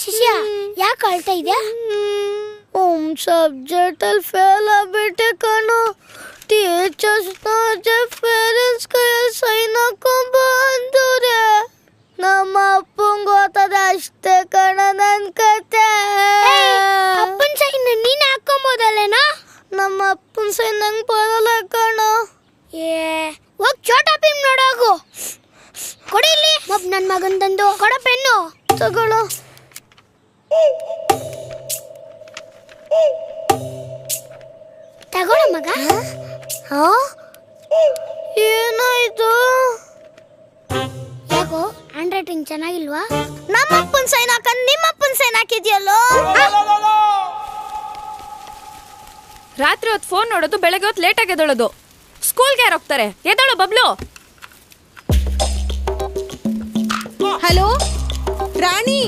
ಶಿಷ್ಯ ಯಾಕೆ ಅಳ್ತಾ ಇದೆಯಾ? ಸಬ್ಜೆಕ್ಟಲ್ಲಿ ಫೇಲ್ ಆಗ್ಬಿಟ್ಟೆ ಕಣೋ. ಟೀಚರ್ಸ್ ಪೇರೆಂಟ್ಸ್ ಕೈಯಲ್ಲಿ ಸೈನ್ ಹಾಕೊಂಬ ಅಂದವ್ರೆ. ನಮ್ಮ ಅಪ್ಪಂಗೆ ಗೊತ್ತದ ಅಷ್ಟೇ ಕಣ ನನ್ನ ಕತೆ. ಅಪ್ಪನ ಸೈನ್ ನೀನು ಹಾಕೊಂಬೋದಲ್ಲೇನ? ನಮ್ಮ ಅಪ್ಪನ ಸೈನ್ ನಂಗೆ ಬರಲ್ಲ ಕಣೋ. ಹೋಗ್ ಛೋಟಾ ಭೀಮ್ ನೋಡೋಗು. ಕೊಡಿ ಇಲ್ಲಿ ನನ್ನ ಮಗನ್ ತಂದು ಕೊಡ ಪೆನ್ನು ತಗೊಳ್ಳೋ. ತಗೊಳ್ಳೋ ಮಗ. ಏನಾಯ್ತು? ಯಾಕೋ ಹ್ಯಾಂಡ್ ರೈಟಿಂಗ್ ಚೆನ್ನಾಗಿಲ್ವಾ? ನಮ್ಮಪ್ಪನ ಸೈನ್ ಹಾಕಂಡ್ ನಿಮ್ಮಪ್ಪನ ಸೈನ್ ಹಾಕಿದ್ಯಲ್ಲೋ. ರಾತ್ರಿ ಹೊತ್ತು ಫೋನ್ ನೋಡೋದು, ಬೆಳಗ್ಗೆ ಹೊತ್ತು ಲೇಟಾಗಿ ಎದ್ದೊಳೋದು. ಸ್ಕೂಲ್ಗೆ ಯಾರು ಹೋಗ್ತಾರೆ? ಎದ್ದೋಳು ಬಬ್ಲು. ಹಲೋ ರಾಣಿ,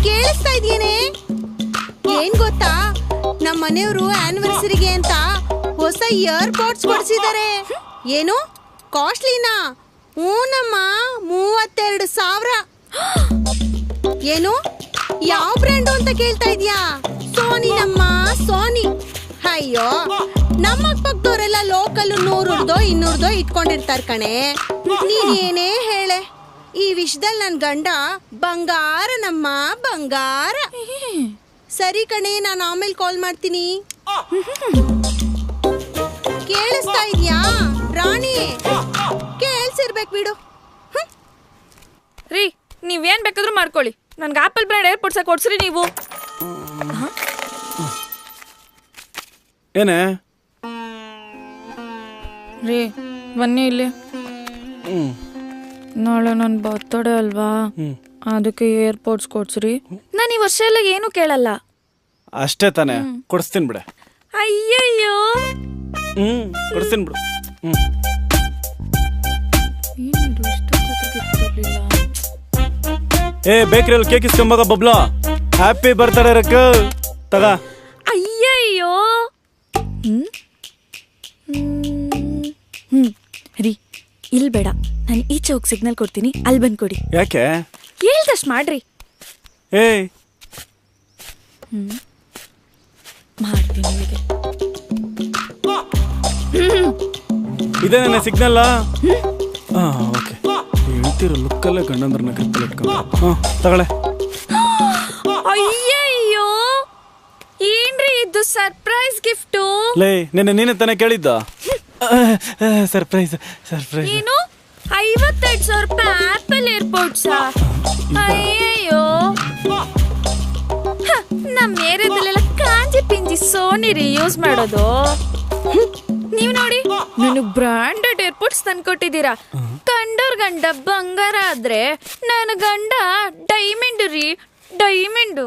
ಕೇಳಿಸ್ತಾ ಇದೆಯೇನೆ? ಏನ್ ಗೊತ್ತಾ, ನಮ್ಮ ಮನೆಯವರು ಆನಿವರ್ಸರಿಗೆ ಅಂತ ಹೊಸ ಇಯರ್ ಪಾಡ್ಸ್ ಕೊಡ್ಸಿದ್ದಾರೆ. ಏನು ಕಾಸ್ಟ್ಲಿನಾ? ಹೂನಮ್ಮ, 32,000. ಏನು ಯಾವ ಬ್ರ್ಯಾಂಡು ಅಂತ ಕೇಳ್ತಾ ಇದೀಯಾ? ಸೋನಿನಮ್ಮ, ಸೋನಿ. ಅಯ್ಯೋ, ನಮ್ಮ ಪಕ್ಕದವರೆಲ್ಲ ಲೋಕಲ್ 100 200 ಇಟ್ಕೊಂಡಿರ್ತಾರ ಕಣೆ. ನೀನೇನೇ ಹೇಳೆ, ಈ ವಿಷಯದಲ್ಲಿ ನನ್ ಗಂಡ ಬಂಗಾರ, ನಮ್ಮ ಬಂಗಾರ. ಸರಿ ಕಣೆ, ನಾನು ಆಮೇಲೆ ಕಾಲ್ ಮಾಡ್ತೀನಿ. ಕೇಳಿಸ್ತಾ ಇದ್ಯಾ ರಾಣಿ? ಕೇಳಿಸಿರ್ಬೇಕು ಬಿಡು. ರೀ, ನೀವೇನ್ ಬೇಕಾದ್ರೂ ಮಾಡ್ಕೊಳ್ಳಿ, ನನ್ಗೆ ಆಪಲ್ ಬ್ರ್ಯಾಂಡ್ ಏರ್ಪೋರ್ಟ್ಸ್ ಕೊಡ್ಸ್ರಿ ನೀವು. ಏನೇ ರೀ, ಬನ್ನಿ ಇಲ್ಲಿ. ನಾಳೆ ನನ್ನ ಬರ್ತಡೇ ಅಲ್ವಾ, ಅದಕ್ಕೆ ಏರ್ಪೋರ್ಟ್ಸ್ ಕೊಡ್ಸ್ರಿ. ನಾನು ಈ ವರ್ಷ ಎಲ್ಲ ಏನು ಕೇಳಲ್ಲ. ಅಷ್ಟೇ ತಾನೇ, ಕೊಡಿಸ್ತೀನಿ ಬಿಡೆ. ಅಯ್ಯಯ್ಯೋ, ಕೊಡಿಸ್ತೀನಿ ಬಿಡು. ಏ ಬೇಕ್ರಿಯಲ್ಲಿ ಕೇಕ್ ಇಸ್ಕೊಂಬಾಗ ಬಬ್ಲಾ. ಹ್ಯಾಪಿ ಬರ್ತ್ಡೇ ರಕ್ಕ ತಗ. ಅಯ್ಯಯ್ಯೋ. ರೀ, ಇಲ್ಲಿ ಬೇಡ, ನಾನು ಈಚೆ ಹೋಗಿ ಸಿಗ್ನಲ್ ಕೊಡ್ತೀನಿ, ಅಲ್ಲಿ ಬಂದು ಕೊಡಿ. ಯಾಕೆ? ಹೇಳ್ದಷ್ಟು ಮಾಡ್ರಿ. ಏಯ್ ಮಾಡ್ತೀನಿ ನಿಮಗೆ. ಇದೇ ನನ್ನ ಸಿಗ್ನಲ್ಲ. ಓಕೆ, ಹೇಳ್ತಿರೋ ಲುಕ್ಕಲ್ಲೇ ಗಂಡಂದ್ರನ್ನ ಕತ್ತಲ್ಲಿ ಇಟ್ಕೊಂಡು ತಗೊಳ್ಳೆ. ಅಯ್ಯಯ್ಯೋ, ಏನ್ರಿ ಇದು ಸರ್ಪ್ರೈಸ್ ಗಿಫ್ಟು? ಲೇ, ನೀನೇ ತಾನೇ ಕೇಳಿದ್ದ. Surprise surprise. ಏನು 55,000 ರೂಪಾಯಿ ಆಪಲ್ ಏರ್ಪೋರ್ಟ್ಸ್? ಅಯ್ಯಯ್ಯೋ, ನಮ್ಮ ಏರಿಯಾದಲ್ಲೆಲ್ಲ ಕಾಂಜಿ ಪಿಂಜಿ ಸೋನಿ ರೀ ಯೂಸ್ ಮಾಡೋದು. ನೀವು ನೋಡಿ, ನನಗೆ ಬ್ರಾಂಡೆಡ್ ಏರ್ಪೋರ್ಟ್ಸ್ ತಂದ್ಕೊಟ್ಟಿದ್ದೀರಾ. ಕಂಡೋರ್ ಗಂಡ ಬಂಗಾರ ಆದ್ರೆ ನನ್ನ ಗಂಡ ಡೈಮಂಡ್ ರೀ, ಡೈಮಂಡು.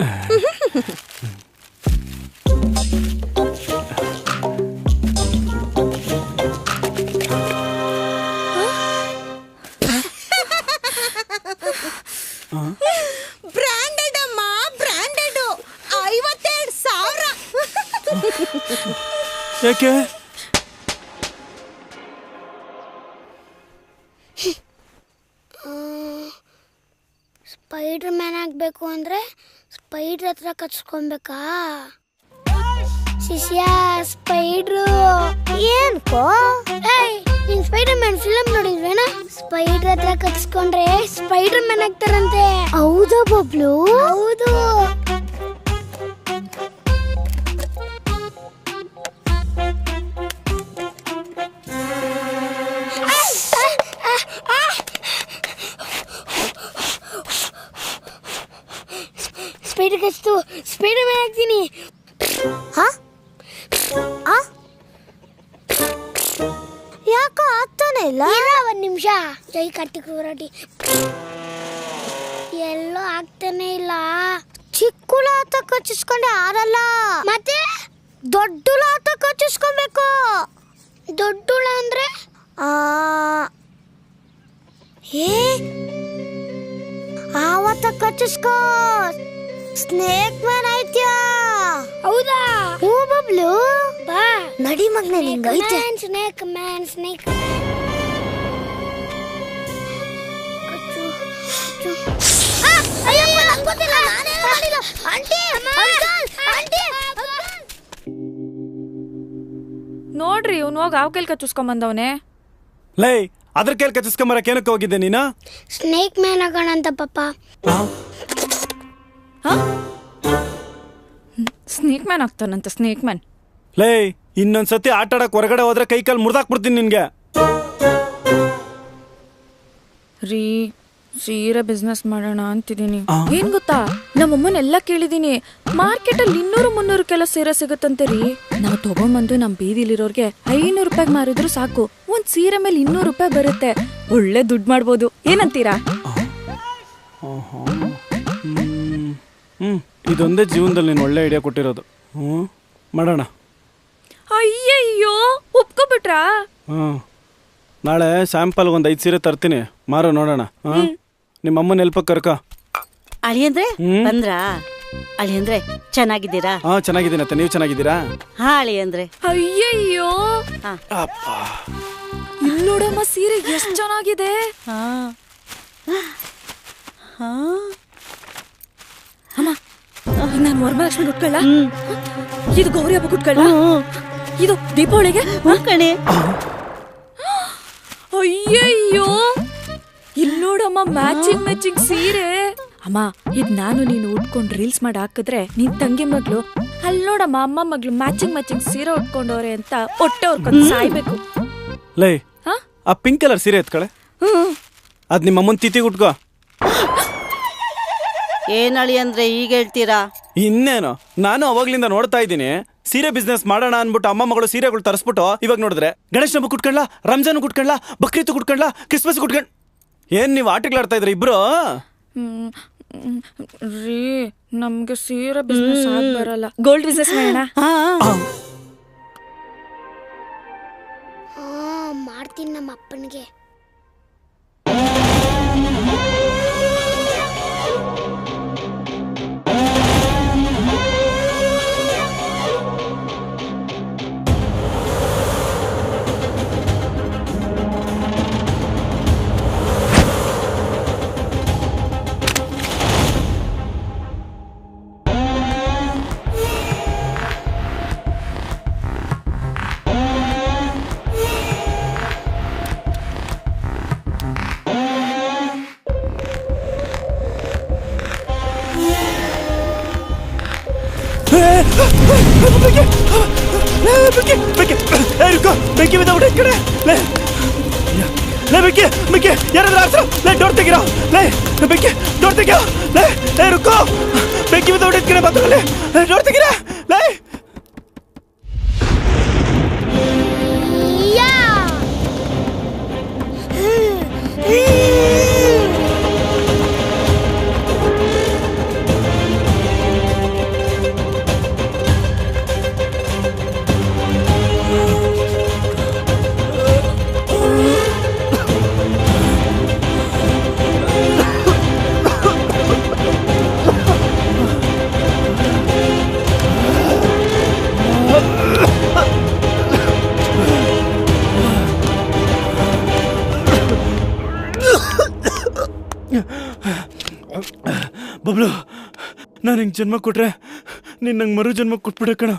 ಬ್ರಾಂಡೆಡ್ ಅಮ್ಮ, ಬ್ರಾಂಡೆಡ್. 52,000. ಯಾಕೆ? ಸ್ಪೈಡರ್ ಮ್ಯಾನ್ ಆಗಬೇಕು ಅಂದರೆ ಸ್ಪೈಡರ್ ಹತ್ರ ಕಚ್ಕೊಬೇಕಾ? ಶಿಷ್ಯ, ಸ್ಪೈಡ್ರು ಏನ್ಕೋ? ನೀನ್ ಸ್ಪೈಡರ್ ಮ್ಯಾನ್ ಫಿಲಮ್ ನೋಡಿದ್ವೇನಾ? ಸ್ಪೈಡರ್ ಹತ್ರ ಕಚ್ಕೊಂಡ್ರೆ ಸ್ಪೈಡರ್ ಮ್ಯಾನ್ ಆಗ್ತಾರಂತೆ. ಹೌದಾ ಬಬ್ಲು? ಹೌದು. ಸ್ಪೈಡರ್ ಕಚ್ತು, ಸ್ಪೈಡರ್ ಮ್ಯಾನ್ ಆಗ್ತೀನಿ. ಯಾಕೋ ಆಗ್ತಾನೆ ಇಲ್ಲ. ಒಂದ್ ನಿಮಿಷ. ಜೈ ಕಾರ್ತಿಕ್ ಹೋರಾಟಿ. ಎಲ್ಲೋ ಆಗ್ತಾನೆ ಇಲ್ಲ. ಚಿಕ್ಕುಳ ಆತ ಕಚ್ಚಿಸ್ಕೊಂಡೆ ಆರಲ್ಲ, ಮತ್ತೆ ದೊಡ್ಡುಳ ಆತ ಕಚ್ಚಿಸ್ಕೊಬೇಕು. ದೊಡ್ಡುಳ ಅಂದ್ರೆ ಆವತ್ತ ಕಚ್ಚಿಸ್ಕೋ. Snake man ಆಯ್ತ್ಯಾ? ಹೌದಾ? ಹೂ ಬಬ್ಲು, ಬಾ ನಡಿ ಮಗ್ನೆ, ನಿಂಗೆ ಐತೆ. Snake man, snake man. Ayyappa, ನಂಗೆ ಗೊತ್ತಿಲ್ಲ, ನಾನೇ ನೋಡ್ರಿ ಇವ್ನು ಹೋಗಿ ಆವ್ ಕೈಲ್ ಕಚ್ಚಿಸ್ಕೊಂಡ್ ಬಂದವನೆ. ಲೇ ಅದ್ರ ಕೈಲಿ ಕಚ್ಚಿಸ್ಕೊಂಬರಕ್ಕೆ ಏನಕ್ಕೆ ಹೋಗಿದ್ದೆ ನೀನು? ಸ್ನೇಕ್ ಮ್ಯಾನ್ ಆಗೋಣ ಅಂತ ಪಾಪ. ಸ್ನೇಕ್ ಮ್ಯಾನ್ ಆಗ್ತಾನಂತ. ಸ್ನೇಕ್ ಮ್ಯಾನ್ ಲೇ ಇನ್ನೊಂದ್ಸತಿ ಆಟ ಆಡಕ್ ಹೊರಗಡೆ ಹೋದ್ರೆ ಕೈ ಕಾಲು ಮುರಿದಾಕ್ಬಿಡ್ತೀನಿ ನಿನ್ಗೆ. ರೀ ಸೀರೆ ಬಿಸ್ನೆಸ್ ಮಾಡೋಣ ಅಂತಿದೀನಿ. ಏನ್ ಗೊತ್ತಾ, ನಮ್ಮಮ್ಮನೆಲ್ಲ ಕೇಳಿದೀನಿ, ಮಾರ್ಕೆಟ್ ಅಲ್ಲಿ 200-300 ಕೆಲ ಸೀರೆ ಸಿಗುತ್ತಂತೆ ರೀ. ನಾವು ತಗೊಂಬಂದು ನಮ್ ಬೀದಿಲಿರೋರ್ಗೆ 500 ರೂಪಾಯಿಗೆ ಮಾರಿದ್ರು ಸಾಕು, ಒಂದ್ ಸೀರೆ ಮೇಲೆ 200 ರೂಪಾಯಿ ಬರುತ್ತೆ. ಒಳ್ಳೆ ದುಡ್ಡು ಮಾಡ್ಬೋದು. ಏನಂತೀರಾ? ಇದೊಂದೇ ಜೀವನದಲ್ಲಿ ನೀನು ಒಳ್ಳೆ ಐಡಿಯಾ ಕೊಟ್ಟಿರೋದು. ಮಾಡೋಣ. ಅಯ್ಯಯ್ಯೋ ಒಪ್ಕೊಬಿಟ್ರಾ? ನಾಳೆ ಸ್ಯಾಂಪಲ್ ಒಂದು 5 ಸೀರೆ ತರ್ತೀನಿ, ಮಾರೋ ನೋಡೋಣ. ನಿಮ್ಮಮ್ಮನ ಹೆಲ್ಪ್ ಕರ್ಕ. ಅಳಿಯಂದ್ರೆ ಬಂದ್ರಾ? ಅಳಿಯಂದ್ರೆ ಚೆನ್ನಾಗಿದ್ದೀರಾ? ಚೆನ್ನಾಗಿದ್ದೀನತ್ತೆ, ನೀವು ಚೆನ್ನಾಗಿದ್ದೀರಾ? ಹಾ ಅಳಿಯಂದ್ರೆ. ಅಯ್ಯಯ್ಯೋ ಇಲ್ಲಿ ನೋಡಮ್ಮ, ಸೀರೆ ಎಷ್ಟು ಚೆನ್ನಾಗಿದೆ. ಅಮ್ಮ ನಾನು ವರಮಹಾಲಕ್ಷ್ಮಿ ಉಟ್ಕೊಳ್ಳ, ಇದು ಗೌರಿ ಹಬ್ಬ ಉಟ್ಕೊಳ್ಳ, ಇದು ದೀಪಾವಳಿಗೆ ಕಣೆ. ಅಯ್ಯಯ್ಯೋ ಇಲ್ಲಿ ನೋಡಮ್ಮ, ಮ್ಯಾಚಿಂಗ್ ಸೀರೆ. ಅಮ್ಮ ಇದ್ ನಾನು ನೀನು ಉಟ್ಕೊಂಡು ರೀಲ್ಸ್ ಮಾಡಿ ಹಾಕಿದ್ರೆ ನಿನ್ ತಂಗಿ ಮಗ್ಳು ಅಲ್ಲಿ ನೋಡಮ್ಮ, ಅಮ್ಮ ಮಗ್ಳು ಮ್ಯಾಚಿಂಗ್ ಸೀರೆ ಉಟ್ಕೊಂಡವ್ರೆ ಅಂತ ಹೊಟ್ಟೆ ಹೊರ್ಕೊಂಡು ಸಾಯ್ಬೇಕು. ಲೈ ಆ ಪಿಂಕ್ ಕಲರ್ ಸೀರೆ ಎತ್ಕಳೆ, ಅದ್ ನಿಮ್ಮ ಅಮ್ಮನ ತಿಥಿಗೆ ಉಟ್ಕೋ. ಏನ್ ಅಳಿಯಂದ್ರೆ ಈಗ ಹೇಳ್ತೀರಾ? ಇನ್ನೇನು, ನಾನು ಅವಾಗ್ಲಿಂದ ನೋಡ್ತಾ ಇದ್ದೀನಿ ಸೀರೆ ಬಿಸ್ನೆಸ್ ಮಾಡೋಣ ಅನ್ಬಿಟ್ಟು ಅಮ್ಮ ಮಗಳು ಸೀರೆಗಳು ತರಿಸ್ಬಿಟ್ಟು ಇವಾಗ ನೋಡಿದ್ರೆ ಗಣೇಶ ಹಬ್ಬ ಕುಟ್ಕೊಂಡ್ಲಾ, ರಂಜಾನ್ ಕುಟ್ಕೊಂಡ್ಲಾ, ಬಕ್ರೀದ್ ಕುಟ್ಕೊಂಡ್ಲಾ, ಕ್ರಿಸ್ಮಸ್ ಕುಟ್ಕೊಂಡ್. ಏನ್ ನೀವು ಆಟಗಳಾಡ್ತಾ ಇದ್ರಿ ಇಬ್ರು? ರೀ ನಮ್ಗೆ ಸೀರೆ ಬಿಸ್ನೆಸ್ ಬರಲ್ಲ, ಗೋಲ್ಡ್ ಬಿಸ್ನೆಸ್ ಮಾಡೋಣ. ಮಾಡ್ತೀನಿ ನಮ್ಮ ಅಪ್ಪನಿಗೆ. ಬೆಂಕಿ ಬಿದ್ದಬಿಟ್ಟೆ ಈ ಕಡೆ. ಬೆಂಕಿ ಯಾರಾದ್ರೂ ಆಡ್ಸೋ, ಡೋರ್ ತೆಗಿರೋ. ಬೆಂಕಿ ಡೋರ್ ತೆಗಿಯೋ. ರುಕೋ, ಬೆಂಕಿ ಬಿದ್ದಬಿಟ್ಟೆ ಈ ಕಡೆ, ಬಾತ್ರೂಮಲ್ಲಿ ಡೋರ್ ತೆಗಿರ. ಬಬ್ಲು, ನಾನು ಹಿಂಗೆ ಜನ್ಮ ಕೊಟ್ರೆ ನೀನು ನಂಗೆ ಮರು ಜನ್ಮ ಕೊಟ್ಬಿಡ ಕಣ.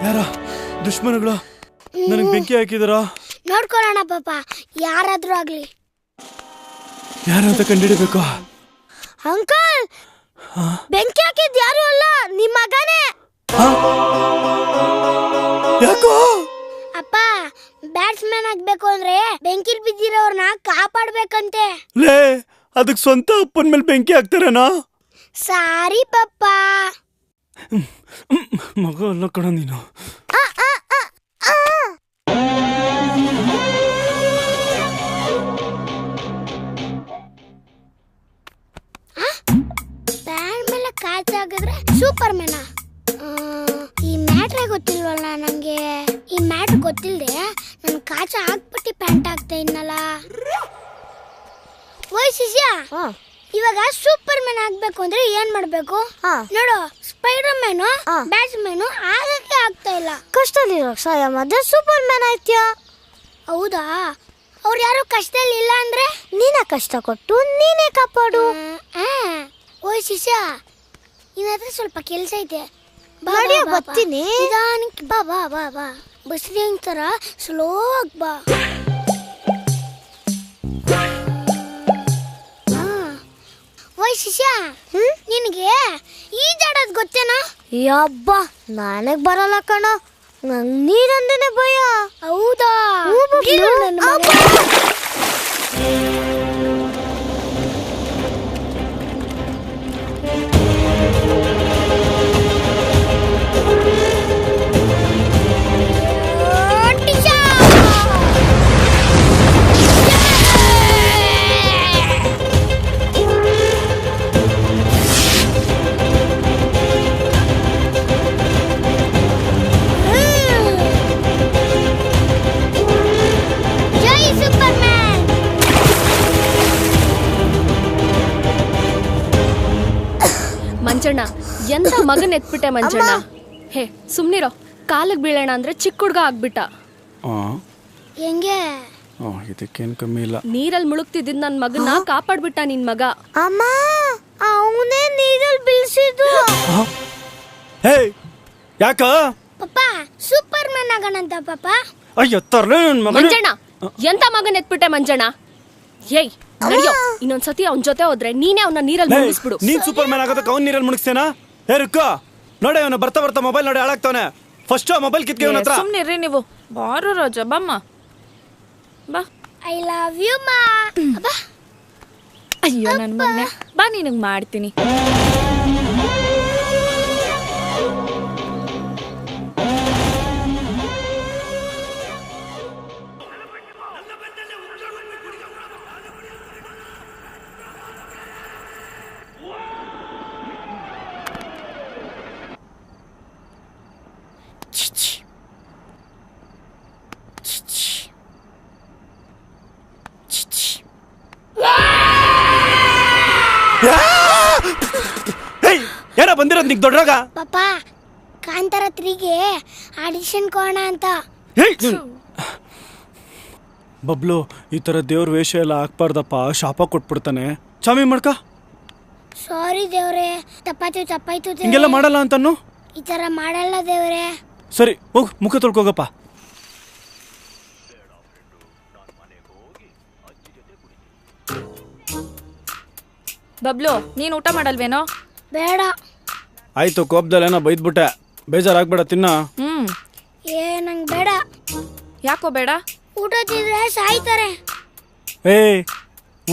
ಯಾರ ದುಶ್ಮನಗಳು ನನಗೆ ಬೆಂಕಿ ಹಾಕಿದಾರ? ನೋಡ್ಕೊಳ್ಳೋಣ ಪಾಪ, ಯಾರಾದ್ರೂ ಆಗ್ಲಿ. ಯಾರಂತ ಕಂಡಿಡಿಬೇಕು. ಅಂಕಲ್, ಬೆಂಕಿ ಹಾಕಿದ್ ಯಾರು ಅಲ್ಲ, ನಿಮ್ ಮಗನೇ. ಯಾಕೋ? ಅಪ್ಪ, ಬ್ಯಾಟ್ಸ್ಮನ್ ಆಗ್ಬೇಕು ಅಂದ್ರೆ ಬೆಂಕಿಲ್ ಬಿದ್ದಿರೋರ್ನ ಕಾಪಾಡ್ಬೇಕಂತೆ. ಲೇ, ಅದಕ್ಕೆ ಸ್ವಂತ ಅಪ್ಪನ ಮೇಲೆ ಬೆಂಕಿ ಹಾಕ್ತಾರೇನಾ? ಸಾರಿ ಪಪ್ಪ. ಮಗ ಅಲ್ಲ ಕಣ ನೀನು. ಬ್ಯಾಟ್ ಮೇಲೆ ಕ್ಯಾಚ್ ಆಗಿದ್ರೆ ಸೂಪರ್ ಮ್ಯಾನ. ಈ ಮ್ಯಾಟ್ರೇ ಗೊತ್ತಿಲ್ವಲ್ಲ ನಂಗೆ. ಈ ಮ್ಯಾಟ್ರ್ ಗೊತ್ತಿಲ್ದೆ ನನ್ ಕಾಚ ಹಾಕ್ಬಿಟ್ಟು ಪ್ಯಾಂಟ್ ಹಾಕ್ತಾ ಇದ್ನಲ್ಲ. ಓಯ್ ಶಿಷ್ಯ, ಇವಾಗ ಸೂಪರ್ ಮ್ಯಾನ್ ಆಗ್ಬೇಕು ಅಂದ್ರೆ ಏನ್ ಮಾಡ್ಬೇಕು ನೋಡು? ಸ್ಪೈಡರ್ ಮ್ಯಾನು, ಬ್ಯಾಟ್ಸ್ಮನ್ ಆಗಕ್ಕೆ ಆಗ್ತಾ ಇಲ್ಲ. ಕಷ್ಟದಲ್ಲಿರೋ ಸಹಾಯ ಮಾಡಿದ್ರೆ ಸೂಪರ್ ಮ್ಯಾನ್ ಆಯ್ತ್ಯಾ? ಹೌದಾ? ಅವ್ರು ಯಾರು ಕಷ್ಟದಲ್ಲಿ ಇಲ್ಲ ಅಂದ್ರೆ ನೀನೇ ಕಷ್ಟ ಕೊಟ್ಟು ನೀನೇ ಕಾಪಾಡು. ಓಯ್ ಶಿಷ್ಯ, ನಿನ್ನ ಹತ್ರ ಸ್ವಲ್ಪ ಕೆಲಸ ಐತೆ. ಬರ್ತೀನಿ. ನಿಧಾನಕ್ಕೆ ಬಾ ಬಾ ಬಾ ಬಾ. ಬಸ್ರಿ ತರ ಸ್ಲೋ ಆಗಿ ಬಾ. ಓಯ್ ಶಿಷ್ಯ, ನಿನಗೆ ಈಜಾಡೋದು ಗೊತ್ತೇನಾ? ಯಬ್ಬಾ, ನನಗ್ ಬರಲ್ಲ ಕಣ. ನಂಗ್ ನೀರಂದೇನೆ ಭಯ. ಹೌದಾ? ಮಂಜಣ್ಣ, ಎಂತ ಮಗನ್ ಎತ್ಬಿಟ್ಟೆ ಮಂಜಣ್ಣ. ಹೇ ಸುಮ್ನಿರೋ, ಕಾಲಿಗೆ ಬೀಳೋಣ ಅಂದ್ರೆ ಚಿಕ್ಕ ಹುಡ್ಗ ಆಗ್ಬಿಟ್ಟ. ಹೆಂಗೆ? ಇದಕ್ಕೇನು ಕಮ್ಮಿ ಇಲ್ಲ. ನೀರಲ್ಲಿ ಮುಳುಗ್ತಿದ್ದ ನನ್ ಮಗನ ಕಾಪಾಡ್ಬಿಟ್ಟ ನಿನ್ ಮಗ. ಅಮ್ಮ, ಅವನೇ ನೀರಲ್ಲಿ ಬೀಳ್ಸಿದ್ದು. ಹೇ ಯಾಕ? ಪಪ್ಪ ಸೂಪರ್ ಮ್ಯಾನ್ ಆಗೋಣಂತ ಪಪ್ಪ. ಅಯ್ಯೋ ತರ್ಲೆ ನನ್ನ ಮಗನ. ಮಂಜಣ್ಣ, ಎಂತ ಮಗನ್ ಎತ್ಬಿಟ್ಟೆ ಮಂಜಣ್ಣ. ಏಯ್ ನಡಿಯೋ, ಇನ್ನೊಂದ್ಸತಿ ಅವನ್ ಜೊತೆ ಹೋದ್ರೆ ನೀನೇ ಅವನ ನೀರಲ್ಲಿ ಮುಳುಗಿಸ್ಬಿಡು. ನೀನ್ ಸೂಪರ್ ಮ್ಯಾನ್ ಆಗೋದಕ್ಕೆ ಅವ್ನ ನೀರಲ್ಲಿ ಮುಳುಗಿಸ್ತೇನಾ? ಹೇ ರುಕ್ಕ, ನೋಡಿ ಅವನು ಬರ್ತಾ ಬರ್ತಾ ಮೊಬೈಲ್ ನೋಡಿ ಹಾಳಾಗ್ತಾವನೆ. ಫಸ್ಟ್ ಮೊಬೈಲ್ ಕಿತ್ಕೆ ಅವನ ಹತ್ರ. ಸುಮ್ನಿರ್ರಿ ನೀವು. ಬಾರು ರಾಜ, ಬಮ್ಮ ಬಾ. ಐ ಲವ್ ಯು ಮಾ. ಬಾ. ಅಯ್ಯೋ ನನ್ ಮಗನೇ, ಬಾ ನಿನಗ್ ಮಾಡ್ತೀನಿ. ಯಾರ ಬಂದಿರೋದು ನಿಗ್ ದೊಡ್ಡರಾಗ? ಪಾಪ ಕಾಂತಾರ 3ಗೆ ಆಡಿಷನ್ ಕೊಡೋಣ ಅಂತ. ಬಬ್ಲು, ಈ ತರ ದೇವ್ರ ವೇಷ ಎಲ್ಲ ಹಾಕ್ಬಾರ್ದಪ್ಪ, ಶಾಪ ಕೊಟ್ಬಿಡ್ತಾನೆ. ಚಾಮಿ ಮಾಡ್ಕ. ಸಾರಿ ದೇವ್ರೆ, ತಪ್ಪಾಯ್ತು. ಹಿಂಗೆಲ್ಲ ಮಾಡಲ್ಲ ಅಂತನ್ನು. ಈ ತರ ಮಾಡಲ್ಲ ದೇವ್ರೆ. ಸರಿ ಹೋಗ್, ಮುಖ ತೊಳ್ಕೋಗಪ್ಪ. ಬಬ್ಲು, ನೀನ್ ಊಟ ಮಾಡಲ್ವೇನೋ? ಬೇಡ. ಆಯ್ತು, ಕೋಪದಲ್ಲೇನೋ ಬೈದ್ಬಿಟ್ಟೆ, ಬೇಜಾರಾಗ್ಬೇಡ, ತಿನ್ನ. ನಂಗೆ ಬೇಡ. ಯಾಕೋ ಬೇಡ? ಊಟ ತಿಂದ್ರೆ ಸಾಯ್ತಾರೆ.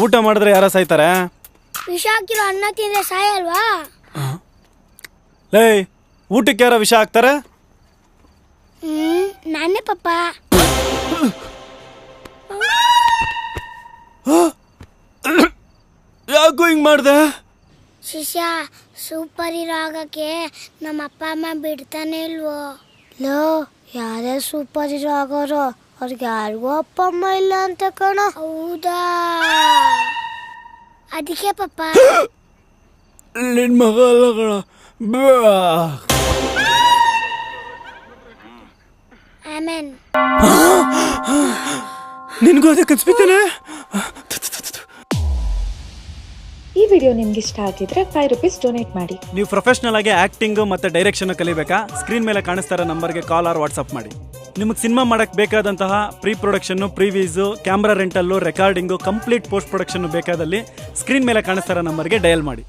ಊಟ ಮಾಡಿದ್ರೆ ಯಾರ ಸಾಯ್ತಾರೆ? ವಿಷ ಹಾಕಿರೋ ಅನ್ನ ತಿಂದ್ರೆ ಸಾಯಲ್ವಾ? ಊಟಕ್ಕೆ ಯಾರ ವಿಷ ಹಾಕ್ತಾರೆ? ನಾನೇ ಪಪ್ಪ. ಯಾಕೋ ಹಿಂಗ್ ಮಾಡ್ದೆ? ಶಿಷ್ಯ, ಸೂಪರ್ ಹೀರೋ ಆಗಕ್ಕೆ ನಮ್ಮ ಅಪ್ಪ ಅಮ್ಮ ಬಿಡ್ತಾನೆ ಇಲ್ವೋ? ಲೋ, ಯಾರೇ ಸೂಪರ್ ಹೀರೋ ಆಗೋರು ಅವ್ರಿಗೆ ಯಾರಿಗೂ ಅಪ್ಪ ಅಮ್ಮ ಇಲ್ಲ ಅಂತ ಕಣ. ಹೌದಾ? ಅದಕ್ಕೆ ಪಪ್ಪ. ನಿನ್ ಮಗ ಅಲ್ಲ ಕಣ. ಆಮೇನ್. ನಿನ್ಗೂ ಅದೇ ಕನ್ಸ್ಬಿತ್ತೇನೆ. ಈ ವಿಡಿಯೋ ನಿಮ್ಗೆ ಇಷ್ಟ ಆಗಿದ್ರೆ ₹5 ಡೊನೇಟ್ ಮಾಡಿ. ನೀವು ಪ್ರೊಫೆಷನಲ್ ಆಗಿ ಆಕ್ಟಿಂಗ್ ಮತ್ತೆ ಡೈರೆಕ್ಷನ್ ಕಲಿಬೇಕಾ? ಸ್ಕ್ರೀನ್ ಮೇಲೆ ಕಾಣಿಸ್ತಾ ಇರೋ ನಂಬರ್ಗೆ ಕಾಲ್ ಆರ್ ವಾಟ್ಸ್ಆಪ್ ಮಾಡಿ. ನಿಮಗೆ ಸಿನಿಮಾ ಮಾಡಕ್ ಬೇಕಾದಂತಹ pre production, previews, camera rentals, recording, complete post production ಬೇಕಾದಲ್ಲಿ ಸ್ಕ್ರೀನ್ ಮೇಲೆ ಕಾಣಿಸ್ತಾ ಇರೋ ನಂಬರ್ಗೆ ಡಯಲ್ ಮಾಡಿ.